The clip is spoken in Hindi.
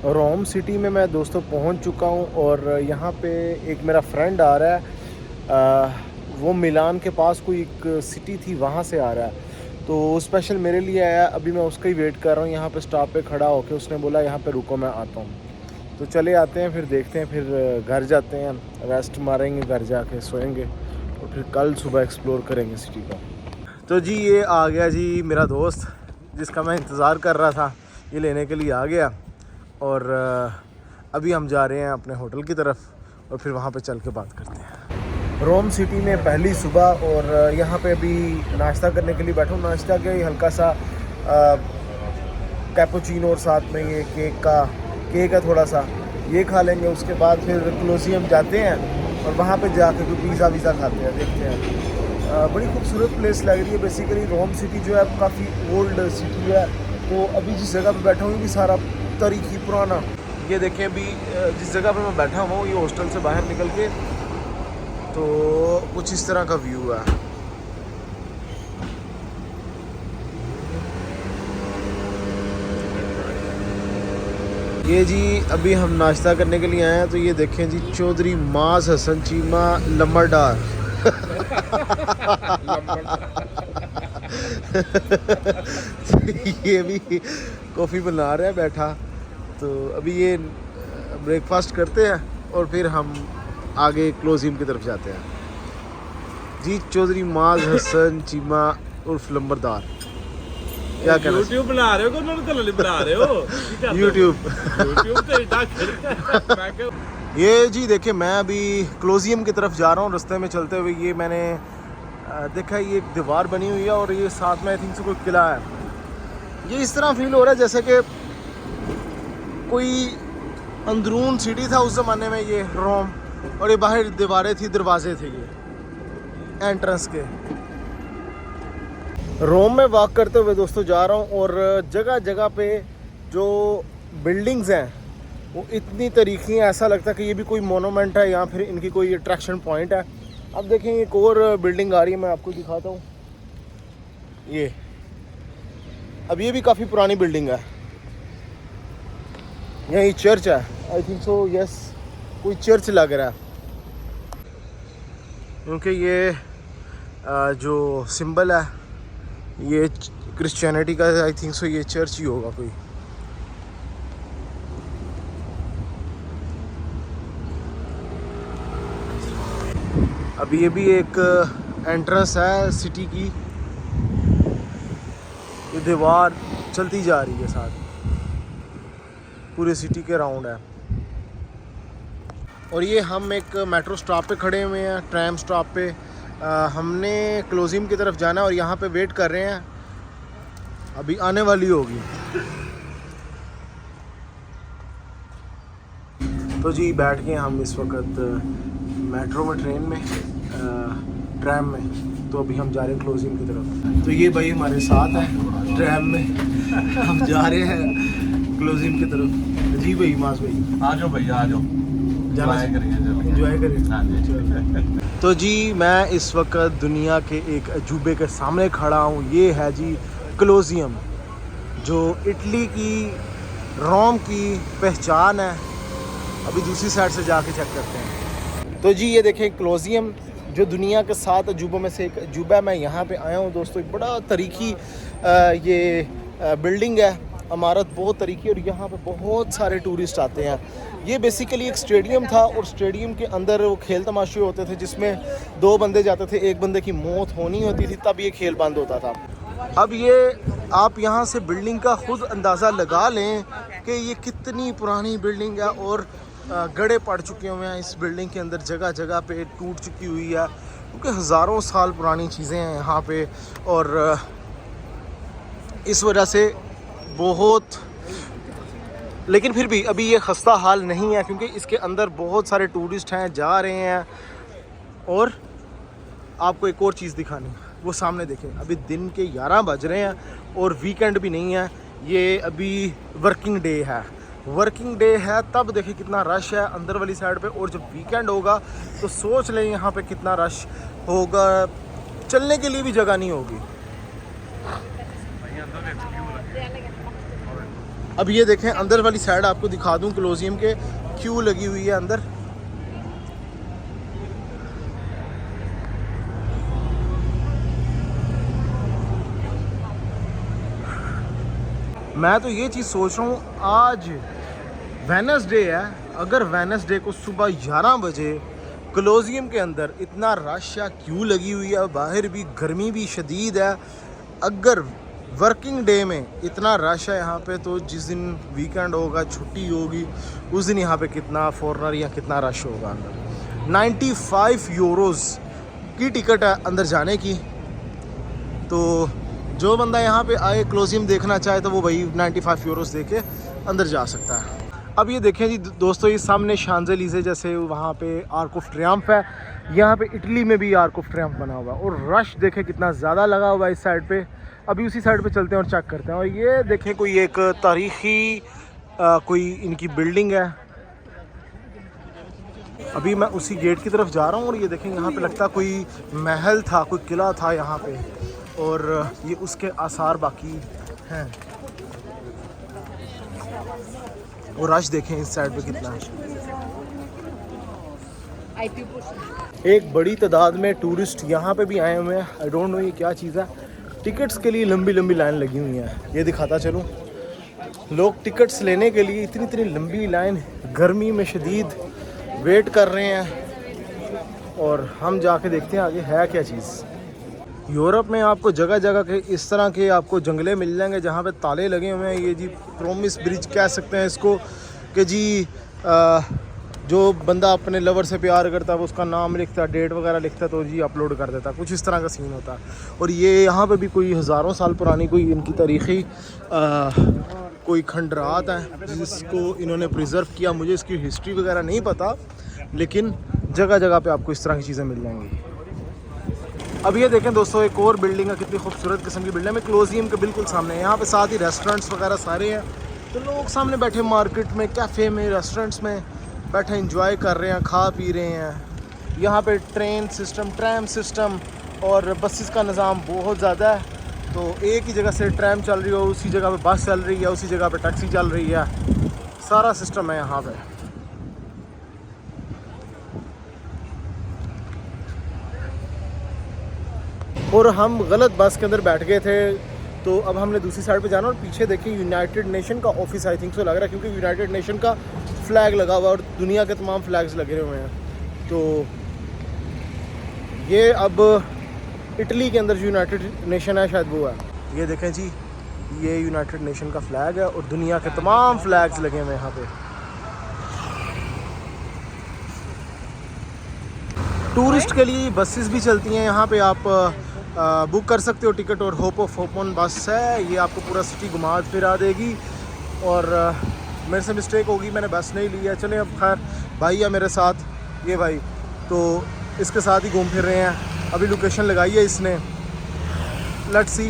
रोम सिटी में मैं दोस्तों पहुंच चुका हूं और यहाँ पे एक मेरा फ्रेंड आ रहा है। वो मिलान के पास कोई एक सिटी थी वहाँ से आ रहा है, तो स्पेशल मेरे लिए आया। अभी मैं उसका ही वेट कर रहा हूँ यहाँ पे स्टॉप पे खड़ा होकर। उसने बोला यहाँ पे रुको मैं आता हूँ, तो चले आते हैं, फिर देखते हैं, फिर घर जाते हैं, रेस्ट मारेंगे, घर जाके सोएंगे और फिर कल सुबह एक्सप्लोर करेंगे सिटी का। तो जी ये आ गया जी मेरा दोस्त जिसका मैं इंतज़ार कर रहा था, ये लेने के लिए आ गया। और अभी हम जा रहे हैं अपने होटल की तरफ और फिर वहाँ पे चल के बात करते हैं। रोम सिटी में पहली सुबह और यहाँ पे अभी नाश्ता करने के लिए बैठा हूँ। नाश्ता के हल्का सा कैपुचिनो और साथ में ये केक है थोड़ा सा, ये खा लेंगे। उसके बाद फिर कोलोसियम जाते हैं और वहाँ पे जाके कोई पिज़्ज़ा वीज़ा खाते हैं, देखते हैं। बड़ी खूबसूरत प्लेस लग रही है। बेसिकली रोम सिटी जो है काफ़ी ओल्ड सिटी है। तो अभी जिस जगह पे बैठा हूँ ये सारा तारीखी पुराना, ये देखें अभी जिस जगह पे मैं बैठा हुआ हूँ ये हॉस्टल से बाहर निकल के, तो कुछ इस तरह का व्यू है। ये जी अभी हम नाश्ता करने के लिए आए हैं, तो ये देखें जी चौधरी माज हसन चीमा लम्बरदार ये भी कॉफ़ी बना रहा है बैठा। तो अभी ये ब्रेकफास्ट करते हैं और फिर हम आगे क्लोजियम की तरफ जाते हैं। जी चौधरी माज हसन चीमा उर्फ लम्बरदार, क्या कहना? YouTube बना रहे हो कि बना रहे हो? YouTube तो ये जी देखिए मैं अभी क्लोजियम की तरफ जा रहा हूँ। रास्ते में चलते हुए ये मैंने देखा ये एक दीवार बनी हुई है और ये साथ में आई थिंक से कोई किला है। ये इस तरह फील हो रहा है जैसे कि कोई अंदरून सिटी था उस ज़माने में ये रोम, और ये बाहर दीवारें थी, दरवाजे थे ये एंट्रेंस के। रोम में वॉक करते हुए दोस्तों जा रहा हूँ और जगह जगह पे जो बिल्डिंग्स हैं वो इतनी तरीक़ी हैं, ऐसा लगता है कि ये भी कोई मोनूमेंट है या फिर इनकी कोई अट्रैक्शन पॉइंट है। अब देखें एक और बिल्डिंग आ रही है, मैं आपको दिखाता हूँ। ये अब ये भी काफ़ी पुरानी बिल्डिंग है। यही चर्च है, आई थिंक सो, यस कोई चर्च लग रहा है, क्योंकि ये जो सिंबल है ये क्रिश्चियनिटी का, आई थिंक सो ये चर्च ही होगा कोई। अभी ये भी एक एंट्रेंस है सिटी की, ये दीवार चलती जा रही है साथ, पूरे सिटी के राउंड है। और ये हम एक मेट्रो स्टॉप पे खड़े हुए हैं, ट्रैम स्टॉप पे। हमने क्लोजियम की तरफ जाना है और यहाँ पे वेट कर रहे हैं, अभी आने वाली होगी। तो जी बैठ गए हम इस वक्त मेट्रो में, ट्रेन में, ट्रैम में। तो अभी हम जा रहे हैं क्लोजियम की तरफ। तो ये भाई हमारे साथ है ट्रैम में, हम जा रहे हैं क्लोजियम की तरफ। जी भाई मास भाई आ जाओ भैया, आ जाओ, एंजॉय करें। तो जी मैं इस वक्त दुनिया के एक अजूबे के सामने खड़ा हूँ। ये है जी क्लोजियम, जो इटली की, रोम की पहचान है। अभी दूसरी साइड से जाके चेक करते हैं। तो जी ये देखें क्लोजियम, जो दुनिया के 7 अजूबों में से एक अजूबा है। मैं यहाँ पे आया हूँ दोस्तों, एक बड़ा तरीकी ये बिल्डिंग है, इमारत बहुत तरीकी, और यहाँ पे बहुत सारे टूरिस्ट आते हैं। ये बेसिकली एक स्टेडियम था और स्टेडियम के अंदर वो खेल तमाशे होते थे जिसमें 2 बंदे जाते थे, एक बंदे की मौत होनी होती थी, तब ये खेल बंद होता था। अब ये आप यहाँ से बिल्डिंग का खुद अंदाज़ा लगा लें कि ये कितनी पुरानी बिल्डिंग है और गड़े पड़ चुके हुए हैं इस बिल्डिंग के अंदर, जगह जगह पे टूट चुकी हुई है, क्योंकि हज़ारों साल पुरानी चीज़ें हैं यहाँ पे। और इस वजह से बहुत, लेकिन फिर भी अभी ये खस्ता हाल नहीं है, क्योंकि इसके अंदर बहुत सारे टूरिस्ट हैं, जा रहे हैं। और आपको एक और चीज़ दिखानी, वो सामने देखें, अभी दिन के 11 बज रहे हैं और वीकेंड भी नहीं है, ये अभी वर्किंग डे है। वर्किंग डे है तब देखिए कितना रश है अंदर वाली साइड पे, और जब वीकेंड होगा तो सोच लें यहाँ पे कितना रश होगा, चलने के लिए भी जगह नहीं होगी। अब ये देखें अंदर वाली साइड आपको दिखा दूं, कोलोसियम के क्यू लगी हुई है अंदर। मैं तो ये चीज़ सोच रहा हूँ, आज वेडनेसडे है, अगर वेडनेसडे को सुबह 11 बजे कोलोसियम के अंदर इतना रश या क्यू लगी हुई है, बाहर भी गर्मी भी शदीद है, अगर वर्किंग डे में इतना रश है यहाँ पे, तो जिस दिन वीकेंड होगा, छुट्टी होगी, उस दिन यहाँ पे कितना फॉरनर या कितना रश होगा अंदर। 95 यूरोज़ की टिकट है अंदर जाने की। तो जो बंदा यहाँ पे आए कोलोसियम देखना चाहे तो वो भाई 95 यूरोज़ दे के अंदर जा सकता है। अब ये देखें जी दोस्तों, ये सामने शांज़ेलीज़े जैसे वहाँ पे आर्क ऑफ ट्रियम्फ है, यहाँ पे इटली में भी आर्क ऑफ ट्रियम्फ बना हुआ है, और रश देखें कितना ज़्यादा लगा हुआ है इस साइड पे। अभी उसी साइड पे चलते हैं और चेक करते हैं। और ये देखें कोई एक तारीख़ी कोई इनकी बिल्डिंग है। अभी मैं उसी गेट की तरफ जा रहा हूँ और ये देखें यहाँ पे लगता कोई महल था, कोई किला था यहाँ पे, और ये उसके आसार बाकी हैं। और रश देखें इस साइड पे कितना है। एक बड़ी तादाद में टूरिस्ट यहाँ पे भी आए हुए हैं। आई डोंट नो ये क्या चीज़ है। टिकट्स के लिए लंबी लंबी लाइन लगी हुई है, ये दिखाता चलूँ। लोग टिकट्स लेने के लिए इतनी इतनी लंबी लाइन गर्मी में शदीद वेट कर रहे हैं, और हम जाके देखते हैं आगे है क्या चीज़। यूरोप में आपको जगह जगह के इस तरह के आपको जंगले मिल जाएंगे जहाँ पे ताले लगे हुए हैं। ये जी प्रॉमिस ब्रिज कह सकते हैं इसको, कि जी जो बंदा अपने लवर से प्यार करता है वो उसका नाम लिखता है, डेट वगैरह लिखता है, तो जी अपलोड कर देता है, कुछ इस तरह का सीन होता है। और ये यहाँ पे भी कोई हज़ारों साल पुरानी कोई इनकी तारीख़ी कोई खंडरात है जिसको इन्होंने प्रिजर्व किया। मुझे इसकी हिस्ट्री वगैरह नहीं पता, लेकिन जगह जगह पे आपको इस तरह की चीज़ें मिल जाएंगी। अब ये देखें दोस्तों, एक और बिल्डिंग है, कितनी खूबसूरत किस्म की बिल्डिंग है, कोलोसियम के बिल्कुल सामने। यहाँ पे साथ ही रेस्टोरेंट्स वगैरह सारे हैं, तो लोग सामने बैठे मार्केट में, कैफ़े में, रेस्टोरेंट्स में बैठे इंजॉय कर रहे हैं, खा पी रहे हैं। यहाँ पे ट्रेन सिस्टम, ट्रैम सिस्टम और बसेस का निज़ाम बहुत ज़्यादा है। तो एक ही जगह से ट्रैम चल रही हो, उसी जगह पे बस चल रही है, उसी जगह पे टैक्सी चल रही है, सारा सिस्टम है यहाँ पे। और हम गलत बस के अंदर बैठ गए थे, तो अब हमने दूसरी साइड पे जाना। और पीछे देखिए यूनाइटेड नेशन का ऑफिस आई थिंक सो लग रहा है, क्योंकि यूनाइटेड नेशन का फ्लैग लगा हुआ है और दुनिया के तमाम फ्लैग्स लगे हुए हैं। तो ये अब इटली के अंदर यूनाइटेड नेशन है, शायद वो है। ये देखें जी, ये यूनाइटेड नेशन का फ्लैग है और दुनिया के तमाम फ्लैग्स लगे हुए हैं यहाँ पे। टूरिस्ट के लिए बसेस भी चलती हैं यहाँ पे, आप बुक कर सकते हो टिकट। और होप ऑफ होपन बस है, ये आपको पूरा सिटी घुमा फिरा देगी। और मेरे से मिस्टेक होगी, मैंने बस नहीं लिया। चलें अब खैर, भाई है मेरे साथ, ये भाई, तो इसके साथ ही घूम फिर रहे हैं। अभी लोकेशन लगाई है इसने, लेट्स सी